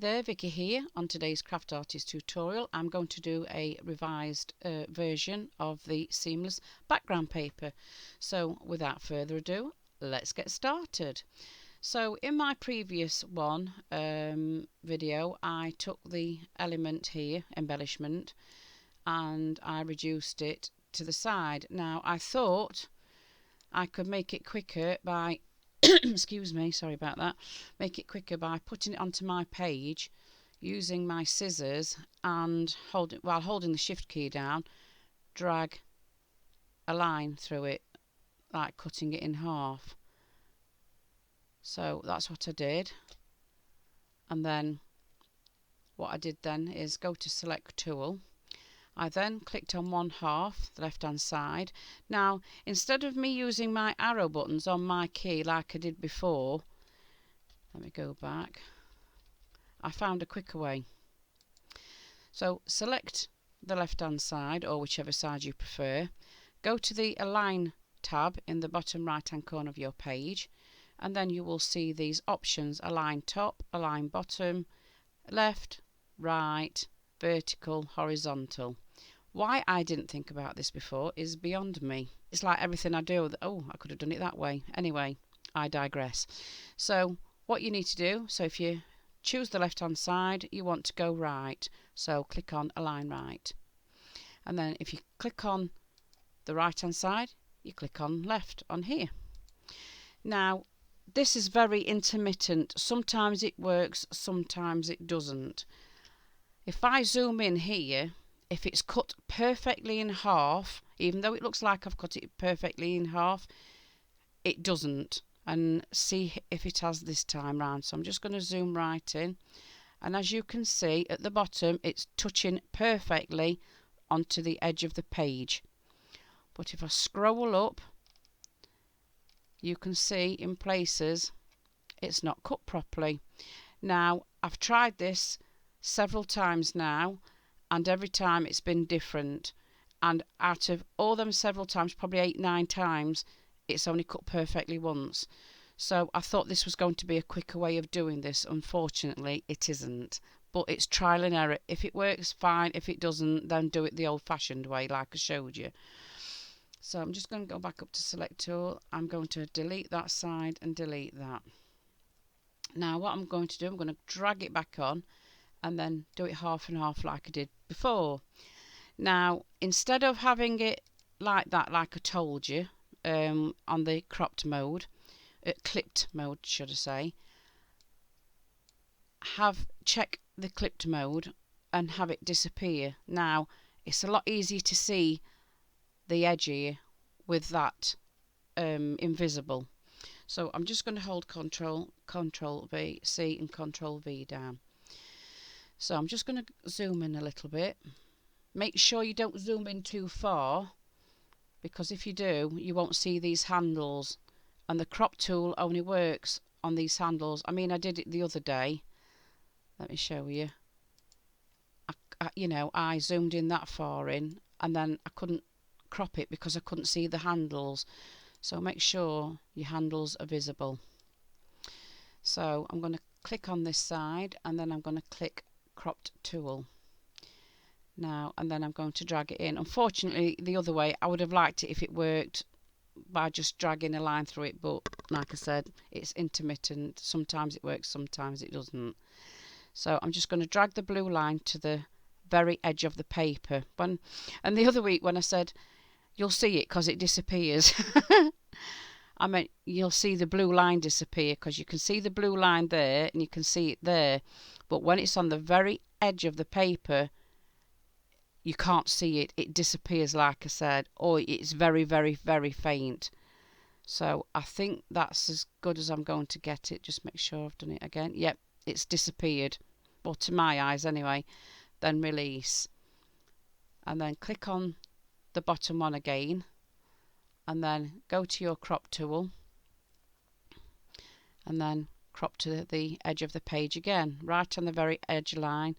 there, Vicky here. On today's Craft Artist tutorial, I'm going to do a revised version of the seamless background paper. So without further ado, let's get started. So in my previous video, I took the element here, embellishment, and I reduced it to the side. Now I thought I could make it quicker by excuse me, sorry about that. Make it quicker by putting it onto my page using my scissors and while holding the shift key down, drag a line through it, like cutting it in half. So that's what I did. And then what I did then is go to select tool. I then clicked on one half, the left hand side. Now instead of me using my arrow buttons on my key like I did before, let me go back, I found a quicker way. So select the left hand side, or whichever side you prefer, go to the Align tab in the bottom right hand corner of your page, and then you will see these options: Align top, Align bottom, left, right, vertical, horizontal. Why I didn't think about this before is beyond me. It's like everything I do, oh, I could have done it that way. Anyway, I digress. So what you need to do, so if you choose the left hand side, you want to go right, so click on Align Right, and then if you click on the right hand side, you click on left on here. Now this is very intermittent. Sometimes it works, sometimes it doesn't. If I zoom in here, if it's cut perfectly in half, even though it looks like I've cut it perfectly in half, it doesn't. And see if it has this time round. So I'm just going to zoom right in, and as you can see at the bottom, it's touching perfectly onto the edge of the page. But if I scroll up, you can see in places it's not cut properly. Now I've tried this several times now, and every time it's been different, and out of all them several times, probably 8-9 times, it's only cut perfectly once. So I thought this was going to be a quicker way of doing this. Unfortunately it isn't, but it's trial and error. If it works, fine. If it doesn't, then do it the old-fashioned way like I showed you. So I'm just going to go back up to select tool. I'm going to delete that side and delete that. Now what I'm going to do, I'm going to drag it back on and then do it half and half like I did before. Now instead of having it like that, like I told you, on the cropped mode, clipped mode should I say, check the clipped mode and have it disappear. Now it's a lot easier to see the edge here with that invisible. So I'm just going to hold Control V, C and Control V down. So I'm just going to zoom in a little bit. Make sure you don't zoom in too far, because if you do, you won't see these handles, and the crop tool only works on these handles. I mean, I did it the other day. Let me show you. I zoomed in that far in, and then I couldn't crop it because I couldn't see the handles. So make sure your handles are visible. So I'm going to click on this side, and then I'm going to click cropped tool now, and then I'm going to drag it in. Unfortunately the other way, I would have liked it if it worked by just dragging a line through it, but like I said, it's intermittent. Sometimes it works, sometimes it doesn't. So I'm just going to drag the blue line to the very edge of the paper. And the other week when I said you'll see it because it disappears, I meant you'll see the blue line disappear, because you can see the blue line there and you can see it there, but when it's on the very edge of the paper, you can't see it. It disappears like I said, or it's very, very, very faint. So I think that's as good as I'm going to get it. Just make sure I've done it again. Yep, it's disappeared. Well, to my eyes anyway. Then release. And then click on the bottom one again. And then go to your crop tool. And then crop to the edge of the page again. Right on the very edge line.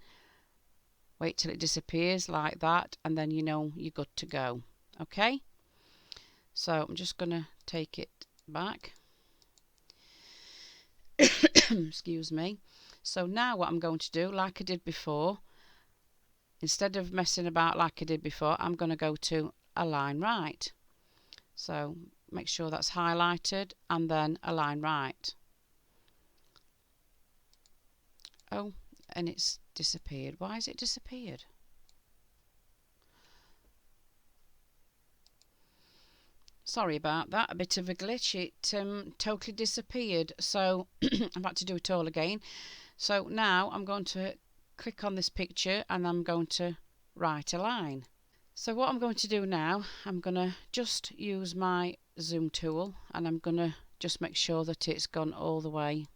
Wait till it disappears like that, and then you know you're good to go. Okay, so I'm just going to take it back. Excuse me. So now what I'm going to do, like I did before, instead of messing about like I did before, I'm going to go to align right. So make sure that's highlighted and then align right. Oh, and it's disappeared. Why has it disappeared? Sorry about that, a bit of a glitch. It totally disappeared, so I've had to do it all again. So now I'm going to click on this picture and I'm going to right align. So what I'm going to do now, I'm going to just use my zoom tool and I'm going to just make sure that it's gone all the way.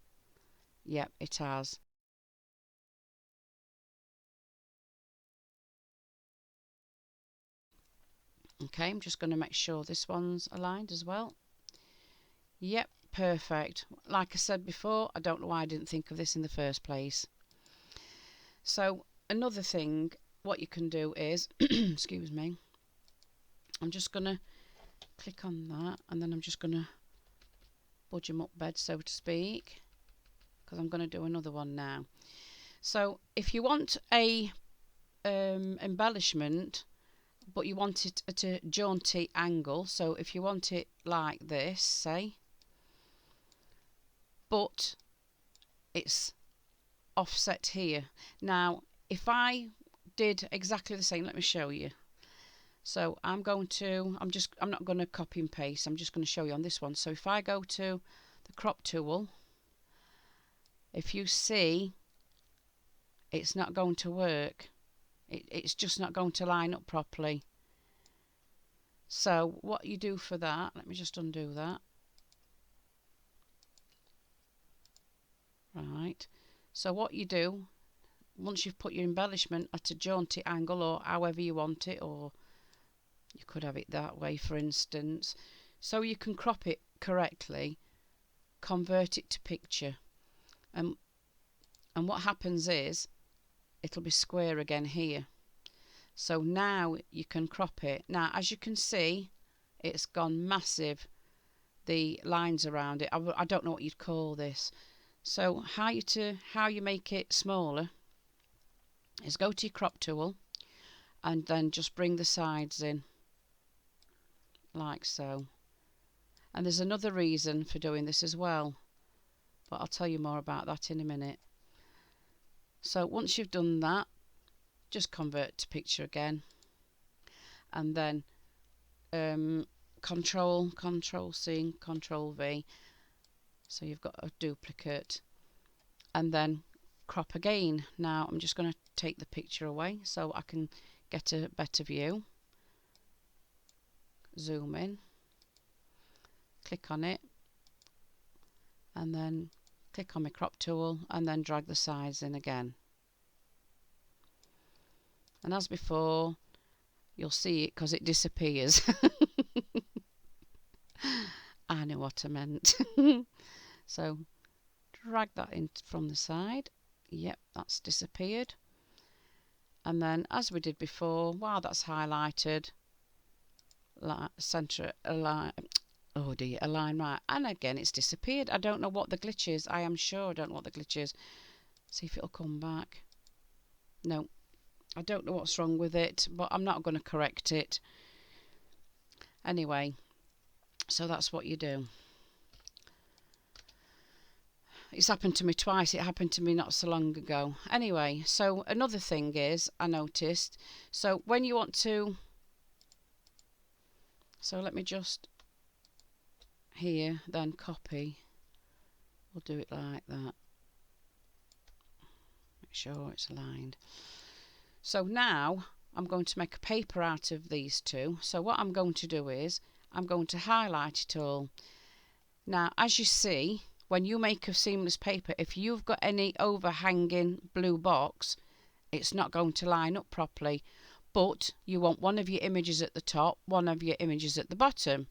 Yep, it has. Okay, I'm just going to make sure this one's aligned as well. Yep, perfect. Like I said before, I don't know why I didn't think of this in the first place. So another thing, what you can do is, excuse me, I'm just going to click on that and then I'm just going to budge them up bed, so to speak, because I'm going to do another one now. So if you want a embellishment, but you want it at a jaunty angle, so if you want it like this, say, but it's offset here. Now if I did exactly the same, let me show you. So I'm not going to copy and paste, I'm just going to show you on this one. So if I go to the crop tool, if you see, it's not going to work. It's just not going to line up properly. So what you do for that, let me just undo that. Right, so what you do, once you've put your embellishment at a jaunty angle or however you want it, or you could have it that way for instance, so you can crop it correctly, convert it to picture, and what happens is it'll be square again here. So now you can crop it. Now as you can see, it's gone massive, the lines around it. I don't know what you'd call this. So how you make it smaller is go to your crop tool and then just bring the sides in like so. And there's another reason for doing this as well, but I'll tell you more about that in a minute. So once you've done that, just convert to picture again, and then control C, control V, so you've got a duplicate, and then crop again. Now I'm just going to take the picture away so I can get a better view. Zoom in, click on it, and then click on my crop tool and then drag the sides in again. And as before, you'll see it because it disappears. I know what I meant. So drag that in from the side. Yep, that's disappeared. And then as we did before, while that's highlighted, center align, oh dear, align right, and again it's disappeared. I don't know what the glitch is. I am sure I don't know what the glitch is. See if it'll come back. No, I don't know what's wrong with it, but I'm not going to correct it anyway. So that's what you do. It's happened to me twice. It happened to me not so long ago. Anyway, so another thing is, I noticed, so when you want to, so let me just here then copy, we'll do it like that, make sure it's aligned. So now I'm going to make a paper out of these two. So what I'm going to do is I'm going to highlight it all. Now as you see, when you make a seamless paper, if you've got any overhanging blue box, it's not going to line up properly, but you want one of your images at the top, one of your images at the bottom,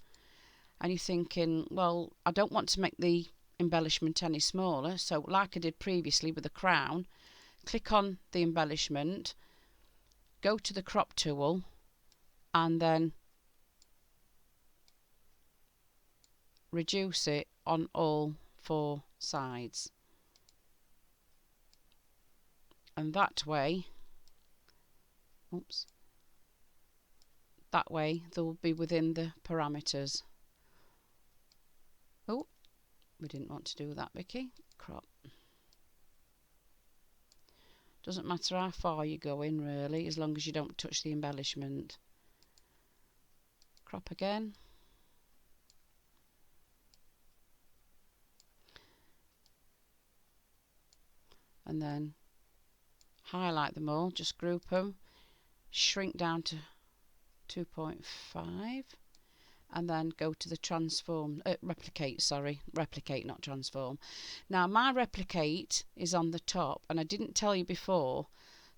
and you're thinking, well, I don't want to make the embellishment any smaller, so like I did previously with the crown, click on the embellishment, go to the crop tool, and then reduce it on all four sides. and that way, oops, that way they'll be within the parameters. Oh, we didn't want to do that, Vicky. Crop. Doesn't matter how far you go in really, as long as you don't touch the embellishment. Crop again. And then highlight them all, just group them, shrink down to 2.5, and then go to the replicate, not transform. Now my replicate is on the top, and I didn't tell you before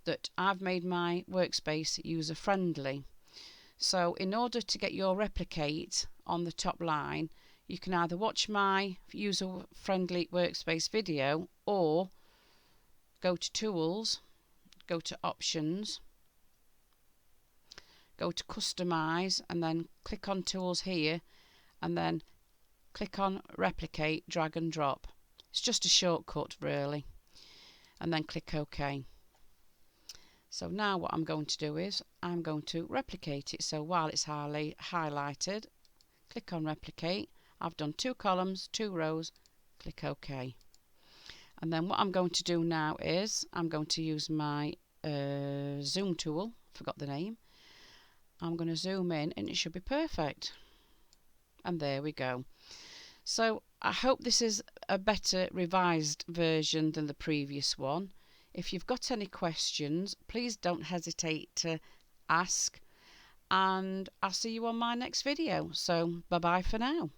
that I've made my workspace user friendly. So in order to get your replicate on the top line, you can either watch my user friendly workspace video or go to tools, go to options, go to customize, and then click on tools here, and then click on replicate, drag and drop. It's just a shortcut really, and then click OK. So now what I'm going to do is I'm going to replicate it. So while it's highlighted, click on replicate. I've done 2 columns, 2 rows, click OK. And then what I'm going to do now is I'm going to use my zoom tool, forgot the name. I'm going to zoom in and it should be perfect. And there we go. So I hope this is a better revised version than the previous one. If you've got any questions, please don't hesitate to ask, and I'll see you on my next video. So bye bye for now.